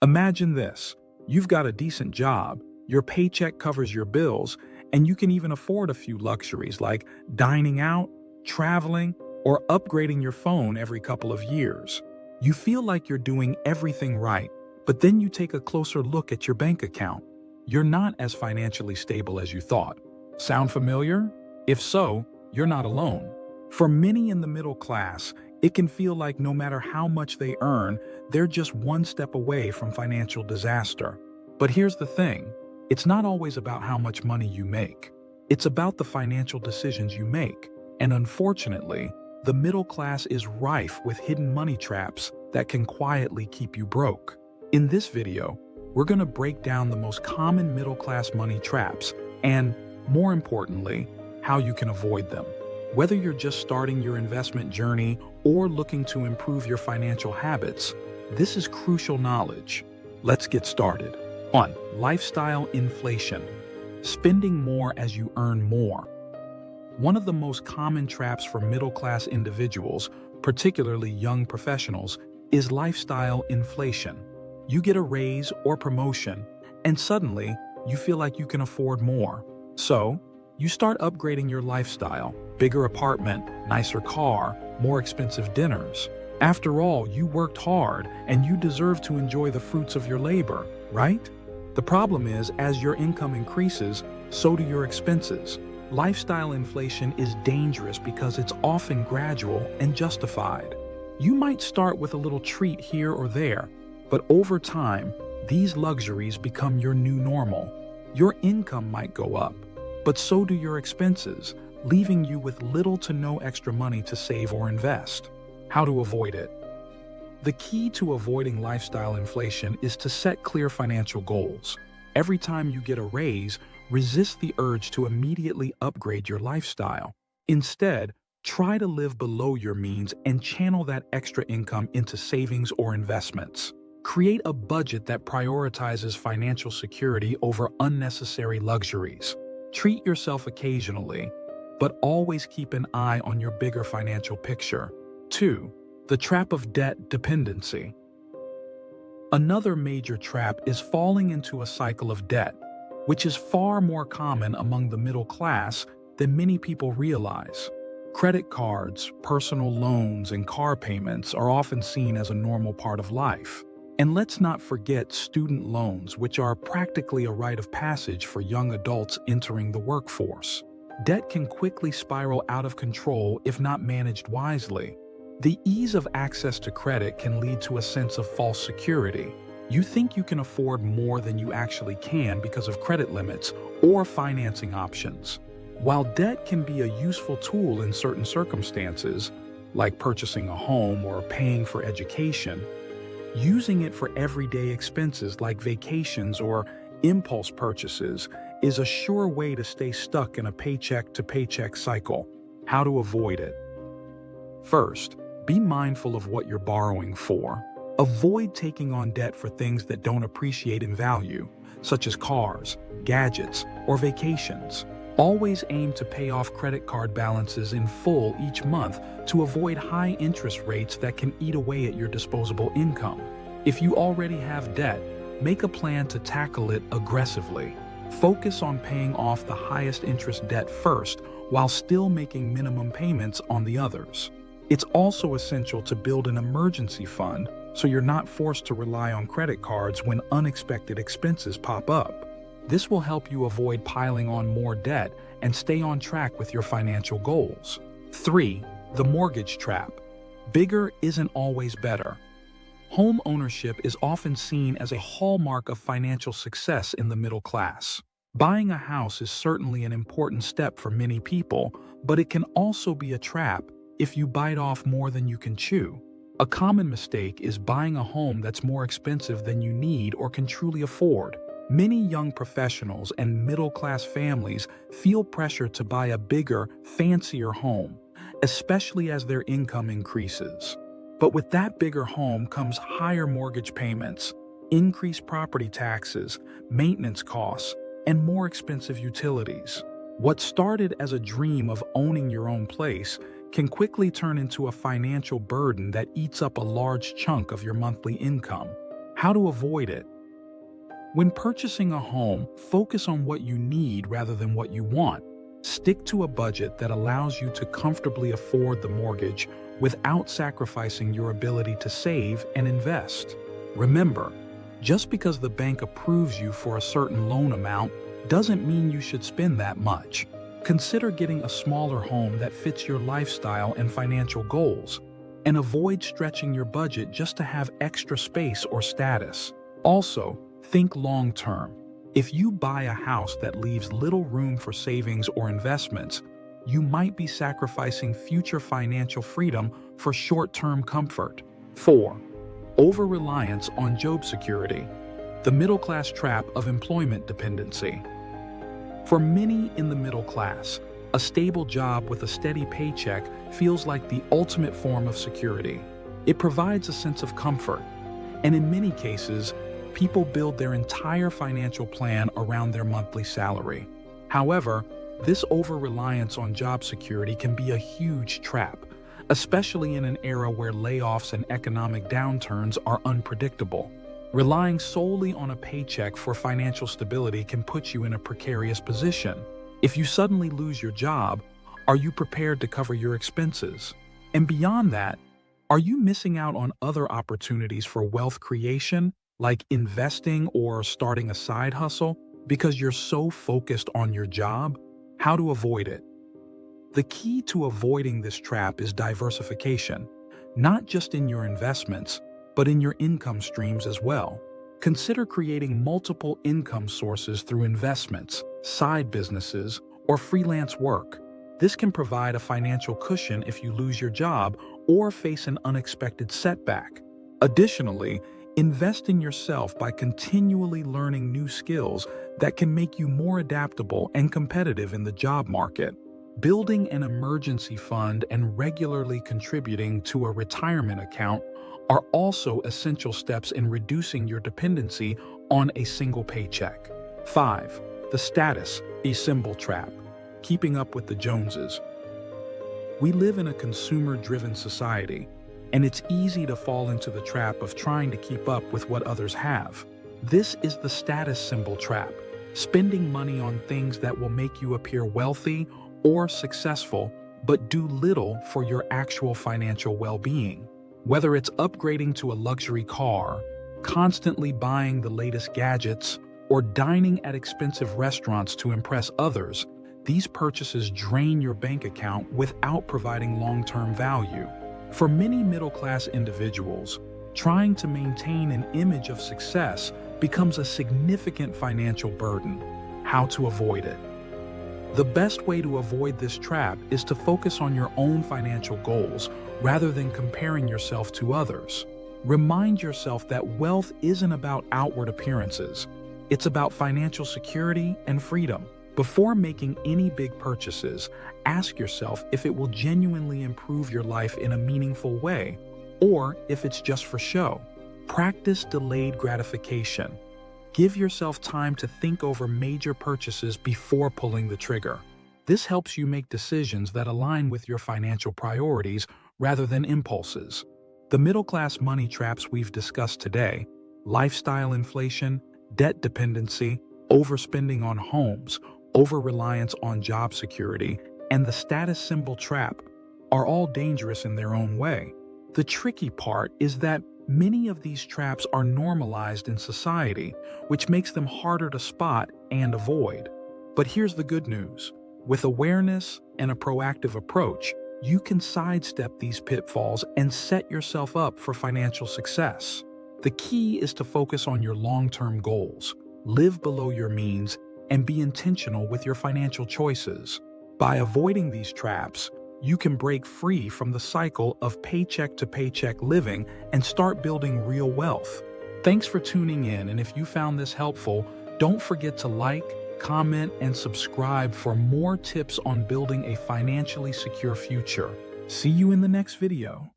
Imagine this. You've got a decent job, your paycheck covers your bills, and you can even afford a few luxuries like dining out, traveling, or upgrading your phone every couple of years. You feel like you're doing everything right, but then you take a closer look at your bank account. You're not as financially stable as you thought. Sound familiar? If so, you're not alone. For many in the middle class, it can feel like no matter how much they earn, they're just one step away from financial disaster. But here's the thing, it's not always about how much money you make. It's about the financial decisions you make. And unfortunately, the middle class is rife with hidden money traps that can quietly keep you broke. In this video, we're going to break down the most common middle class money traps and, more importantly, how you can avoid them. Whether you're just starting your investment journey or looking to improve your financial habits, this is crucial knowledge. Let's get started. 1. Lifestyle inflation. Spending more as you earn more. One of the most common traps for middle-class individuals, particularly young professionals, is lifestyle inflation. You get a raise or promotion, and suddenly you feel like you can afford more. So, you start upgrading your lifestyle. Bigger apartment, nicer car, more expensive dinners. After all, you worked hard and you deserve to enjoy the fruits of your labor, right? The problem is, as your income increases, so do your expenses. Lifestyle inflation is dangerous because it's often gradual and justified. You might start with a little treat here or there, but over time, these luxuries become your new normal. Your income might go up, but so do your expenses, leaving you with little to no extra money to save or invest. How to avoid it? The key to avoiding lifestyle inflation is to set clear financial goals. Every time you get a raise, resist the urge to immediately upgrade your lifestyle. Instead, try to live below your means and channel that extra income into savings or investments. Create a budget that prioritizes financial security over unnecessary luxuries. Treat yourself occasionally, but always keep an eye on your bigger financial picture. 2. The trap of debt dependency. Another major trap is falling into a cycle of debt, which is far more common among the middle class than many people realize. Credit cards, personal loans, and car payments are often seen as a normal part of life. And let's not forget student loans, which are practically a rite of passage for young adults entering the workforce. Debt can quickly spiral out of control if not managed wisely. The ease of access to credit can lead to a sense of false security. You think you can afford more than you actually can because of credit limits or financing options. While debt can be a useful tool in certain circumstances, like purchasing a home or paying for education, using it for everyday expenses like vacations or impulse purchases is a sure way to stay stuck in a paycheck-to-paycheck cycle. How to avoid it? First, be mindful of what you're borrowing for. Avoid taking on debt for things that don't appreciate in value, such as cars, gadgets, or vacations. Always aim to pay off credit card balances in full each month to avoid high interest rates that can eat away at your disposable income. If you already have debt, make a plan to tackle it aggressively. Focus on paying off the highest interest debt first while still making minimum payments on the others. It's also essential to build an emergency fund so you're not forced to rely on credit cards when unexpected expenses pop up. This will help you avoid piling on more debt and stay on track with your financial goals. 3. The mortgage trap. Bigger isn't always better. Home ownership is often seen as a hallmark of financial success in the middle class. Buying a house is certainly an important step for many people, but it can also be a trap if you bite off more than you can chew. A common mistake is buying a home that's more expensive than you need or can truly afford. Many young professionals and middle-class families feel pressure to buy a bigger, fancier home, especially as their income increases. But with that bigger home comes higher mortgage payments, increased property taxes, maintenance costs, and more expensive utilities. What started as a dream of owning your own place can quickly turn into a financial burden that eats up a large chunk of your monthly income. How to avoid it? When purchasing a home, focus on what you need rather than what you want. Stick to a budget that allows you to comfortably afford the mortgage without sacrificing your ability to save and invest. Remember, just because the bank approves you for a certain loan amount doesn't mean you should spend that much. Consider getting a smaller home that fits your lifestyle and financial goals, and avoid stretching your budget just to have extra space or status. Also, think long-term. If you buy a house that leaves little room for savings or investments, you might be sacrificing future financial freedom for short-term comfort. 4. Over-reliance on job security. The middle-class trap of employment dependency. For many in the middle class, a stable job with a steady paycheck feels like the ultimate form of security. It provides a sense of comfort, and in many cases, people build their entire financial plan around their monthly salary. However, this over-reliance on job security can be a huge trap, especially in an era where layoffs and economic downturns are unpredictable. Relying solely on a paycheck for financial stability can put you in a precarious position. If you suddenly lose your job, are you prepared to cover your expenses? And beyond that, are you missing out on other opportunities for wealth creation, like investing or starting a side hustle, because you're so focused on your job? How to avoid it? The key to avoiding this trap is diversification, not just in your investments, but in your income streams as well. Consider creating multiple income sources through investments, side businesses, or freelance work. This can provide a financial cushion if you lose your job or face an unexpected setback. Additionally, invest in yourself by continually learning new skills that can make you more adaptable and competitive in the job market. Building an emergency fund and regularly contributing to a retirement account are also essential steps in reducing your dependency on a single paycheck. 5. The status symbol trap. Keeping up with the Joneses. We live in a consumer-driven society, and it's easy to fall into the trap of trying to keep up with what others have. This is the status symbol trap, spending money on things that will make you appear wealthy or successful, but do little for your actual financial well-being. Whether it's upgrading to a luxury car, constantly buying the latest gadgets, or dining at expensive restaurants to impress others, these purchases drain your bank account without providing long-term value. For many middle-class individuals, trying to maintain an image of success becomes a significant financial burden. How to avoid it? The best way to avoid this trap is to focus on your own financial goals rather than comparing yourself to others. Remind yourself that wealth isn't about outward appearances. It's about financial security and freedom. Before making any big purchases, ask yourself if it will genuinely improve your life in a meaningful way, or if it's just for show. Practice delayed gratification. Give yourself time to think over major purchases before pulling the trigger. This helps you make decisions that align with your financial priorities rather than impulses. The middle-class money traps we've discussed today, lifestyle inflation, debt dependency, overspending on homes, over-reliance on job security, and the status symbol trap, are all dangerous in their own way. The tricky part is that many of these traps are normalized in society, which makes them harder to spot and avoid. But here's the good news. With awareness and a proactive approach, you can sidestep these pitfalls and set yourself up for financial success. The key is to focus on your long-term goals, live below your means, and be intentional with your financial choices. By avoiding these traps, you can break free from the cycle of paycheck-to-paycheck living and start building real wealth. Thanks for tuning in, and if you found this helpful, don't forget to like, comment, and subscribe for more tips on building a financially secure future. See you in the next video.